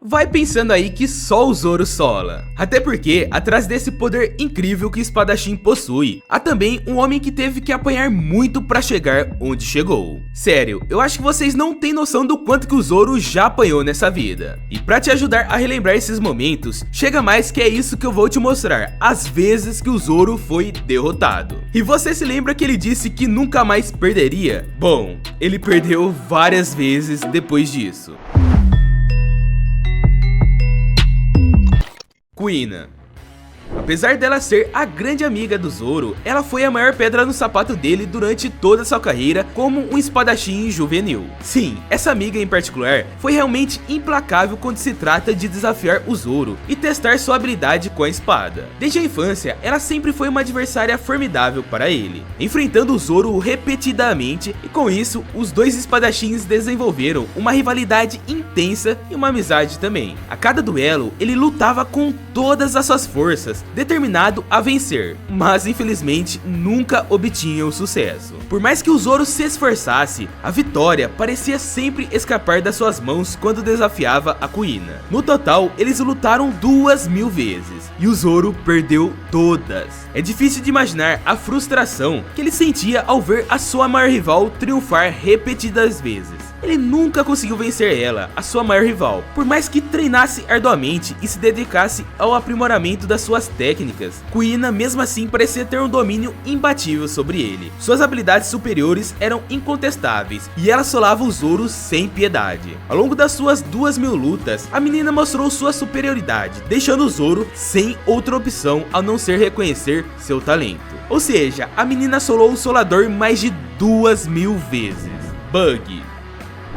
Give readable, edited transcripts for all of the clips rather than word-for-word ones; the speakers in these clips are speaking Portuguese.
vai pensando aí que só o Zoro sola. Até porque, atrás desse poder incrível que o espadachim possui, há também um homem que teve que apanhar muito pra chegar onde chegou. Sério, eu acho que vocês não têm noção do quanto que o Zoro já apanhou nessa vida. E pra te ajudar a relembrar esses momentos, chega mais que é isso que eu vou te mostrar, as vezes que o Zoro foi derrotado. E você se lembra que ele disse que nunca mais perderia? Bom, ele perdeu várias vezes depois disso. Kuina. Apesar dela ser a grande amiga do Zoro, ela foi a maior pedra no sapato dele durante toda sua carreira como um espadachim juvenil. Sim, essa amiga em particular foi realmente implacável quando se trata de desafiar o Zoro e testar sua habilidade com a espada. Desde a infância, ela sempre foi uma adversária formidável para ele, enfrentando o Zoro repetidamente, e com isso, os dois espadachins desenvolveram uma rivalidade intensa e uma amizade também. A cada duelo, ele lutava com todas as suas forças, determinado a vencer, mas infelizmente nunca obtinha o sucesso. Por mais que o Zoro se esforçasse, a vitória parecia sempre escapar das suas mãos quando desafiava a Kuina. No total, eles lutaram 2000 vezes, e o Zoro perdeu todas. É difícil de imaginar a frustração que ele sentia ao ver a sua maior rival triunfar repetidas vezes. Ele nunca conseguiu vencer ela, a sua maior rival, por mais que treinasse arduamente e se dedicasse ao aprimoramento das suas técnicas. Kuina mesmo assim parecia ter um domínio imbatível sobre ele. Suas habilidades superiores eram incontestáveis e ela assolava o Zoro sem piedade. Ao longo das suas 2000 lutas, a menina mostrou sua superioridade, deixando o Zoro sem outra opção a não ser reconhecer seu talento. Ou seja, a menina assolou o Solador mais de 2000 vezes. Bug.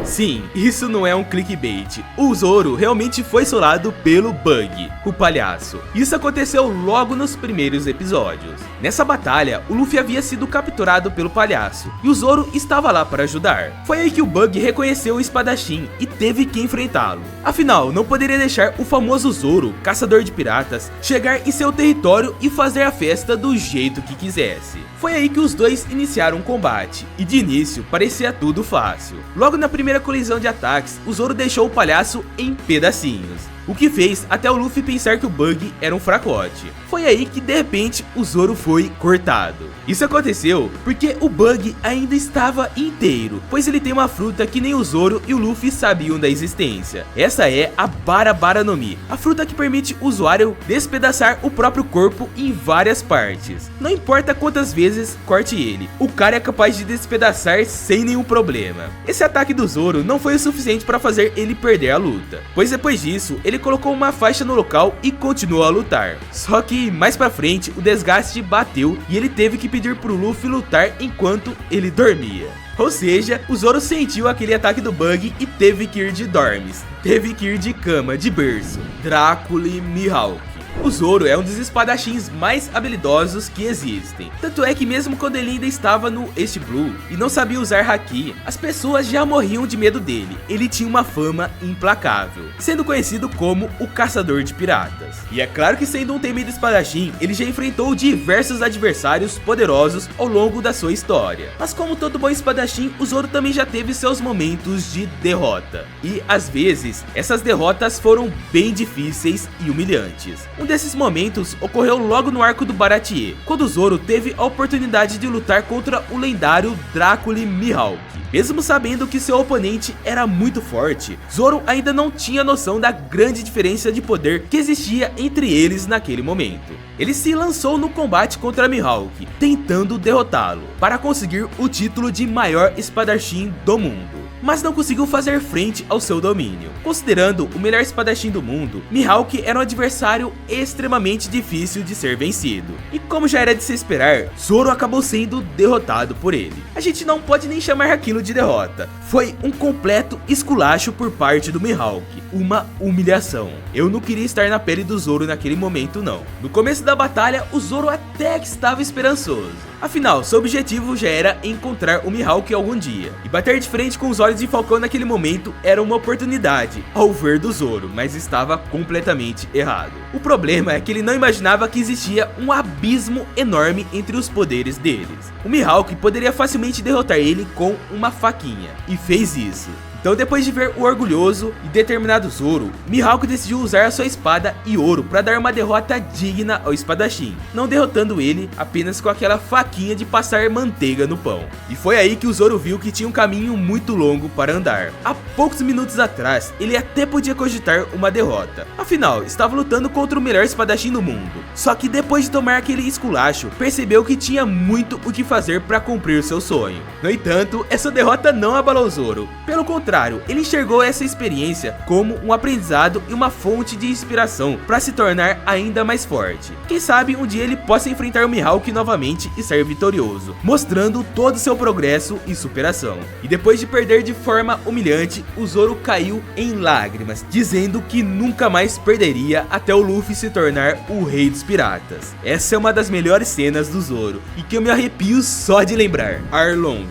Sim, isso não é um clickbait. O Zoro realmente foi solado pelo Bug, o palhaço. Isso aconteceu logo nos primeiros episódios. Nessa batalha, o Luffy havia sido capturado pelo palhaço e o Zoro estava lá para ajudar. Foi aí que o Bug reconheceu o espadachim e teve que enfrentá-lo. Afinal, não poderia deixar o famoso Zoro, caçador de piratas, chegar em seu território e fazer a festa do jeito que quisesse. Foi aí que os dois iniciaram um combate, e de início parecia tudo fácil. Logo na primeira colisão de ataques, o Zoro deixou o palhaço em pedacinhos, o que fez até o Luffy pensar que o Bug era um fracote. Foi aí que de repente o Zoro foi cortado. Isso aconteceu porque o Bug ainda estava inteiro, pois ele tem uma fruta que nem o Zoro e o Luffy sabiam da existência. Essa é a Bara Bara no Mi, a fruta que permite o usuário despedaçar o próprio corpo em várias partes. Não importa quantas vezes corte ele, o cara é capaz de despedaçar sem nenhum problema. Esse ataque do Zoro não foi o suficiente para fazer ele perder a luta, pois depois disso ele colocou uma faixa no local e continuou a lutar. Só que mais pra frente o desgaste bateu e ele teve que pedir pro Luffy lutar enquanto ele dormia. Ou seja, o Zoro sentiu aquele ataque do Bug e teve que ir de dormes, teve que ir de cama, de berço. Drácula e Mihawk. O Zoro é um dos espadachins mais habilidosos que existem. Tanto é que mesmo quando ele ainda estava no East Blue e não sabia usar Haki, as pessoas já morriam de medo dele. Ele tinha uma fama implacável, sendo conhecido como o Caçador de Piratas. E é claro que sendo um temido espadachim, ele já enfrentou diversos adversários poderosos ao longo da sua história. Mas como todo bom espadachim, o Zoro também já teve seus momentos de derrota. E às vezes, essas derrotas foram bem difíceis e humilhantes. Um desses momentos ocorreu logo no arco do Baratie, quando Zoro teve a oportunidade de lutar contra o lendário Drácula e Mihawk. Mesmo sabendo que seu oponente era muito forte, Zoro ainda não tinha noção da grande diferença de poder que existia entre eles naquele momento. Ele se lançou no combate contra Mihawk, tentando derrotá-lo, para conseguir o título de maior espadachim do mundo, mas não conseguiu fazer frente ao seu domínio. Considerando o melhor espadachim do mundo, Mihawk era um adversário extremamente difícil de ser vencido. E como já era de se esperar, Zoro acabou sendo derrotado por ele. A gente não pode nem chamar aquilo de derrota. Foi um completo esculacho por parte do Mihawk, uma humilhação. Eu não queria estar na pele do Zoro naquele momento não. No começo da batalha, o Zoro até que estava esperançoso. Afinal, seu objetivo já era encontrar o Mihawk algum dia, e bater de frente com os olhos de Falcão naquele momento era uma oportunidade, ao ver do Zoro, mas estava completamente errado. O problema é que ele não imaginava que existia um abismo enorme entre os poderes deles. O Mihawk poderia facilmente derrotar ele com uma faquinha, e fez isso. Então, depois de ver o orgulhoso e determinado Zoro, Mihawk decidiu usar a sua espada Ioro para dar uma derrota digna ao espadachim, não derrotando ele apenas com aquela faquinha de passar manteiga no pão. E foi aí que o Zoro viu que tinha um caminho muito longo para andar. Há poucos minutos atrás, ele até podia cogitar uma derrota, afinal, estava lutando contra o melhor espadachim do mundo. Só que depois de tomar aquele esculacho, percebeu que tinha muito o que fazer para cumprir seu sonho. No entanto, essa derrota não abalou Zoro, pelo contrário, ele enxergou essa experiência como um aprendizado e uma fonte de inspiração para se tornar ainda mais forte. Quem sabe um dia ele possa enfrentar o Mihawk novamente e ser vitorioso, mostrando todo o seu progresso e superação. E depois de perder de forma humilhante, o Zoro caiu em lágrimas, dizendo que nunca mais perderia até o Luffy se tornar o rei dos piratas. Essa é uma das melhores cenas do Zoro e que eu me arrepio só de lembrar. Arlong.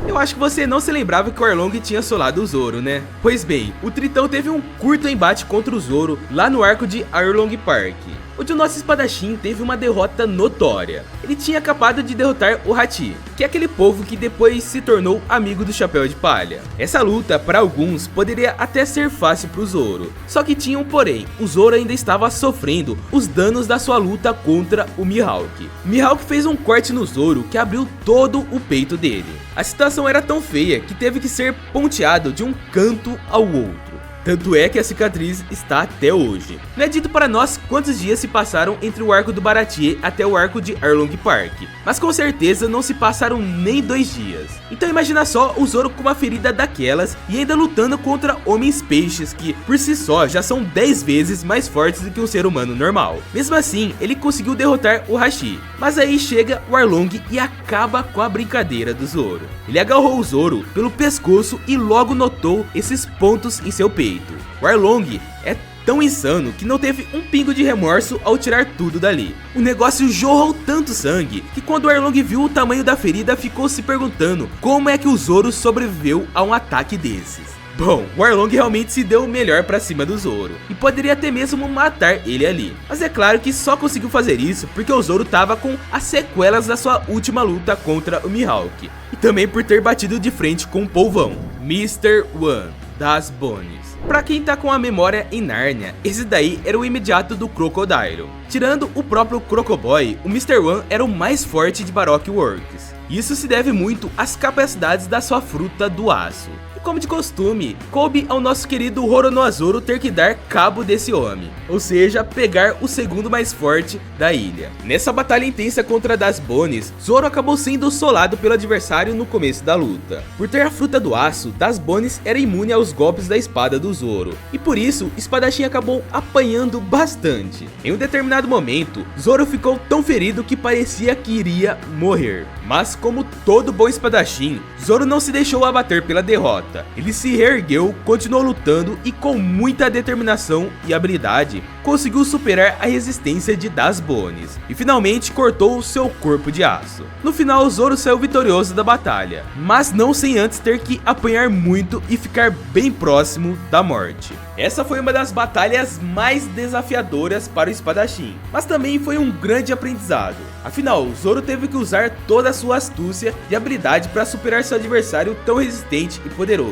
Eu acho que você não se lembrava que o Arlong tinha assolado o Zoro, né? Pois bem, o Tritão teve um curto embate contra o Zoro lá no arco de Arlong Park, onde o nosso espadachim teve uma derrota notória. Ele tinha acabado de derrotar o Hachi, que é aquele povo que depois se tornou amigo do Chapéu de Palha. Essa luta, para alguns, poderia até ser fácil para o Zoro, só que tinha um porém: o Zoro ainda estava sofrendo os danos da sua luta contra o Mihawk. Mihawk fez um corte no Zoro que abriu todo o peito dele. A situação era tão feia que teve que ser ponteado de um canto ao outro. Tanto é que a cicatriz está até hoje. Não é dito para nós quantos dias se passaram entre o arco do Baratie até o arco de Arlong Park, mas com certeza não se passaram nem 2 dias. Então imagina só o Zoro com uma ferida daquelas e ainda lutando contra homens peixes que, por si só, já são 10 vezes mais fortes do que um ser humano normal. Mesmo assim, ele conseguiu derrotar o Hachi, mas aí chega o Arlong e acaba com a brincadeira do Zoro. Ele agarrou o Zoro pelo pescoço e logo notou esses pontos em seu peito. O Arlong é tão insano que não teve um pingo de remorso ao tirar tudo dali. O negócio jorrou tanto sangue que quando o Arlong viu o tamanho da ferida ficou se perguntando como é que o Zoro sobreviveu a um ataque desses. Bom, o Arlong realmente se deu o melhor pra cima do Zoro, e poderia até mesmo matar ele ali. Mas é claro que só conseguiu fazer isso porque o Zoro tava com as sequelas da sua última luta contra o Mihawk, e também por ter batido de frente com o polvão, Mr. One, das Bones. Pra quem tá com a memória em Nárnia, esse daí era o imediato do Crocodile. Tirando o próprio Crocoboy, o Mr. One era o mais forte de Baroque Works. Isso se deve muito às capacidades da sua fruta do aço. Como de costume, coube ao nosso querido Roronoa ter que dar cabo desse homem, ou seja, pegar o segundo mais forte da ilha. Nessa batalha intensa contra Das Bones, Zoro acabou sendo solado pelo adversário no começo da luta. Por ter a fruta do aço, Das Bones era imune aos golpes da espada do Zoro, e por isso, o espadachim acabou apanhando bastante. Em um determinado momento, Zoro ficou tão ferido que parecia que iria morrer. Mas como todo bom espadachim, Zoro não se deixou abater pela derrota. Ele se reergueu, continuou lutando e com muita determinação e habilidade, conseguiu superar a resistência de Das Bones e finalmente cortou o seu corpo de aço. No final, Zoro saiu vitorioso da batalha, mas não sem antes ter que apanhar muito e ficar bem próximo da morte. Essa foi uma das batalhas mais desafiadoras para o espadachim, mas também foi um grande aprendizado. Afinal, Zoro teve que usar toda a sua astúcia e habilidade para superar seu adversário tão resistente e poderoso,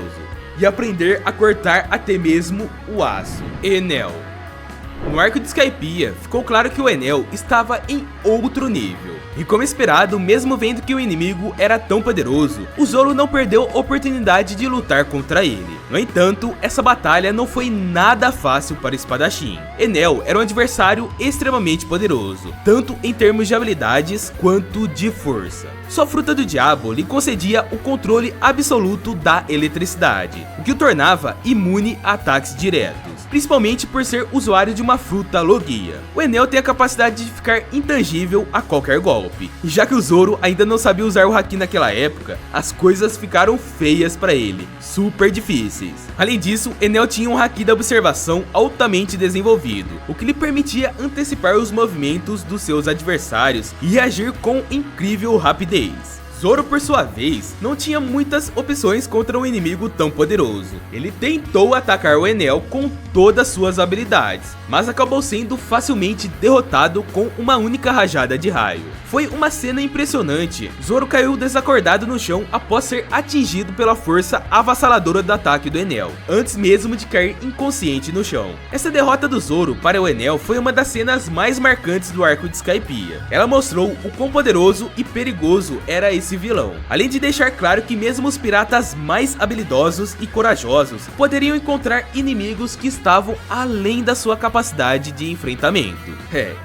e aprender a cortar até mesmo o aço. Enel. No arco de Skypiea, ficou claro que o Enel estava em outro nível. E como esperado, mesmo vendo que o inimigo era tão poderoso, o Zoro não perdeu a oportunidade de lutar contra ele. No entanto, essa batalha não foi nada fácil para o espadachim. Enel era um adversário extremamente poderoso, tanto em termos de habilidades quanto de força. Sua fruta do diabo lhe concedia o controle absoluto da eletricidade, o que o tornava imune a ataques diretos, principalmente por ser usuário de uma fruta Logia. O Enel tem a capacidade de ficar intangível a qualquer golpe, e já que o Zoro ainda não sabia usar o Haki naquela época, as coisas ficaram feias para ele, super difíceis. Além disso, Enel tinha um Haki da observação altamente desenvolvido, o que lhe permitia antecipar os movimentos dos seus adversários e reagir com incrível rapidez. Zoro, por sua vez, não tinha muitas opções contra um inimigo tão poderoso. Ele tentou atacar o Enel com todas suas habilidades, mas acabou sendo facilmente derrotado com uma única rajada de raio. Foi uma cena impressionante. Zoro caiu desacordado no chão após ser atingido pela força avassaladora do ataque do Enel, antes mesmo de cair inconsciente no chão. Essa derrota do Zoro para o Enel foi uma das cenas mais marcantes do arco de Skypiea. Ela mostrou o quão poderoso e perigoso era esse vilão, além de deixar claro que mesmo os piratas mais habilidosos e corajosos poderiam encontrar inimigos que estavam além da sua capacidade de enfrentamento.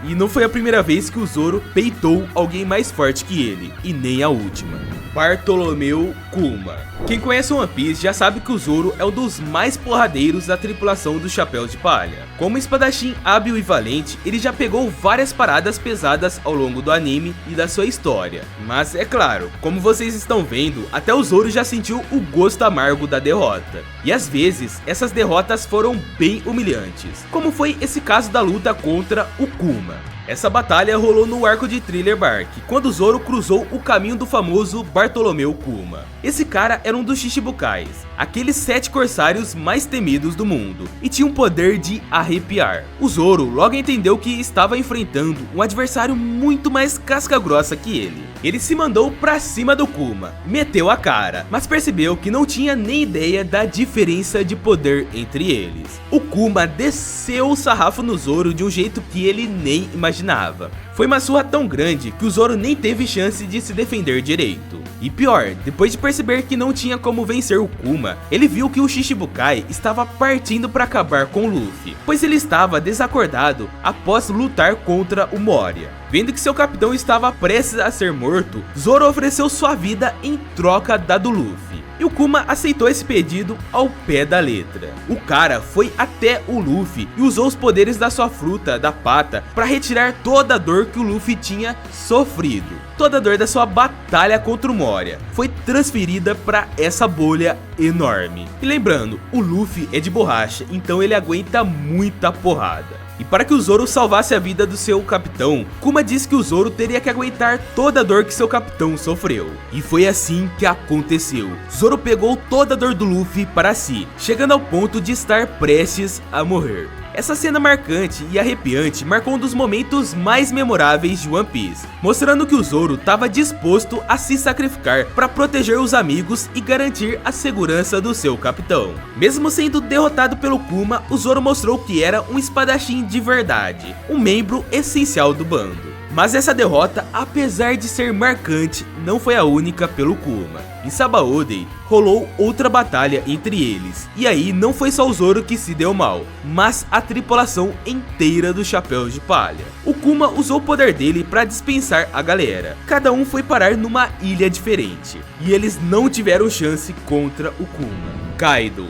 E não foi a primeira vez que o Zoro peitou alguém mais forte que ele, e nem a última. Bartolomeu Kuma. Quem conhece One Piece já sabe que o Zoro é um dos mais porradeiros da tripulação do Chapéu de Palha. Como espadachim hábil e valente, ele já pegou várias paradas pesadas ao longo do anime e da sua história. Mas é claro, como vocês estão vendo, até o Zoro já sentiu o gosto amargo da derrota. E às vezes, essas derrotas foram bem humilhantes, como foi esse caso da luta contra o Kuma. Essa batalha rolou no arco de Thriller Bark, quando Zoro cruzou o caminho do famoso Bartolomeu Kuma. Esse cara era um dos Shichibukais, aqueles 7 corsários mais temidos do mundo, e tinha um poder de arrepiar. O Zoro logo entendeu que estava enfrentando um adversário muito mais casca-grossa que ele. Ele se mandou pra cima do Kuma, meteu a cara, mas percebeu que não tinha nem ideia da diferença de poder entre eles. O Kuma desceu o sarrafo no Zoro de um jeito que ele nem imaginava. Foi uma surra tão grande que o Zoro nem teve chance de se defender direito. E pior, depois de perceber que não tinha como vencer o Kuma, ele viu que o Shichibukai estava partindo para acabar com o Luffy, pois ele estava desacordado após lutar contra o Moria. Vendo que seu capitão estava prestes a ser morto, Zoro ofereceu sua vida em troca da do Luffy. E o Kuma aceitou esse pedido ao pé da letra. O cara foi até o Luffy e usou os poderes da sua fruta da pata para retirar toda a dor que o Luffy tinha sofrido. Toda a dor da sua batalha contra o Moria foi transferida para essa bolha enorme. E lembrando, o Luffy é de borracha, então ele aguenta muita porrada. E para que o Zoro salvasse a vida do seu capitão, Kuma disse que o Zoro teria que aguentar toda a dor que seu capitão sofreu. E foi assim que aconteceu. Zoro pegou toda a dor do Luffy para si, chegando ao ponto de estar prestes a morrer. Essa cena marcante e arrepiante marcou um dos momentos mais memoráveis de One Piece, mostrando que o Zoro estava disposto a se sacrificar para proteger os amigos e garantir a segurança do seu capitão. Mesmo sendo derrotado pelo Kuma, o Zoro mostrou que era um espadachim de verdade, um membro essencial do bando. Mas essa derrota, apesar de ser marcante, não foi a única pelo Kuma. Em Sabaody, rolou outra batalha entre eles, e aí não foi só o Zoro que se deu mal, mas a tripulação inteira do Chapéu de Palha. O Kuma usou o poder dele para dispensar a galera. Cada um foi parar numa ilha diferente, e eles não tiveram chance contra o Kuma. Kaido.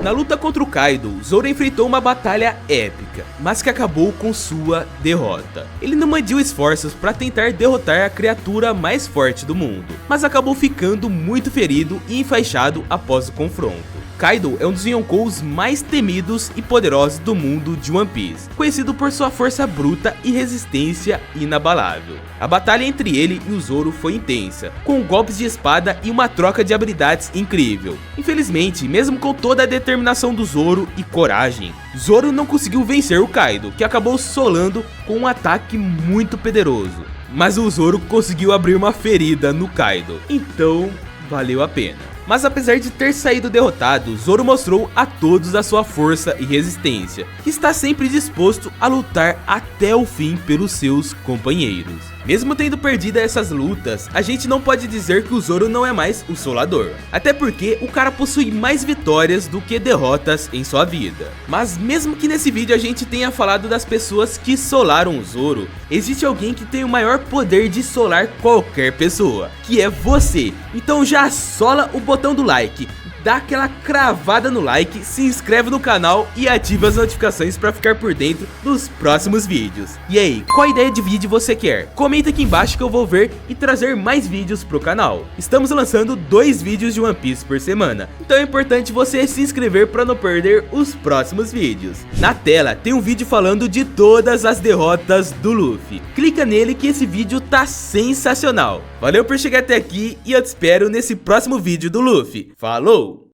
Na luta contra o Kaido, Zoro enfrentou uma batalha épica, mas que acabou com sua derrota. Ele não mediu esforços para tentar derrotar a criatura mais forte do mundo, mas acabou ficando muito ferido e enfaixado após o confronto. Kaido é um dos Yonkous mais temidos e poderosos do mundo de One Piece, conhecido por sua força bruta e resistência inabalável. A batalha entre ele e o Zoro foi intensa, com golpes de espada e uma troca de habilidades incrível. Infelizmente, mesmo com toda a determinação do Zoro e coragem, Zoro não conseguiu vencer o Kaido, que acabou solando com um ataque muito poderoso. Mas o Zoro conseguiu abrir uma ferida no Kaido, então valeu a pena. Mas apesar de ter saído derrotado, Zoro mostrou a todos a sua força e resistência, que está sempre disposto a lutar até o fim pelos seus companheiros. Mesmo tendo perdido essas lutas, a gente não pode dizer que o Zoro não é mais o solador, até porque o cara possui mais vitórias do que derrotas em sua vida. Mas mesmo que nesse vídeo a gente tenha falado das pessoas que solaram o Zoro, existe alguém que tem o maior poder de solar qualquer pessoa, que é você. Então já sola o botão do like, dá aquela cravada no like, se inscreve no canal e ativa as notificações para ficar por dentro dos próximos vídeos. E aí, qual ideia de vídeo você quer? Comenta aqui embaixo que eu vou ver e trazer mais vídeos pro canal. Estamos lançando 2 vídeos de One Piece por semana, então é importante você se inscrever para não perder os próximos vídeos. Na tela tem um vídeo falando de todas as derrotas do Luffy. Clica nele que esse vídeo tá sensacional. Valeu por chegar até aqui e eu te espero nesse próximo vídeo do Luffy. Falou!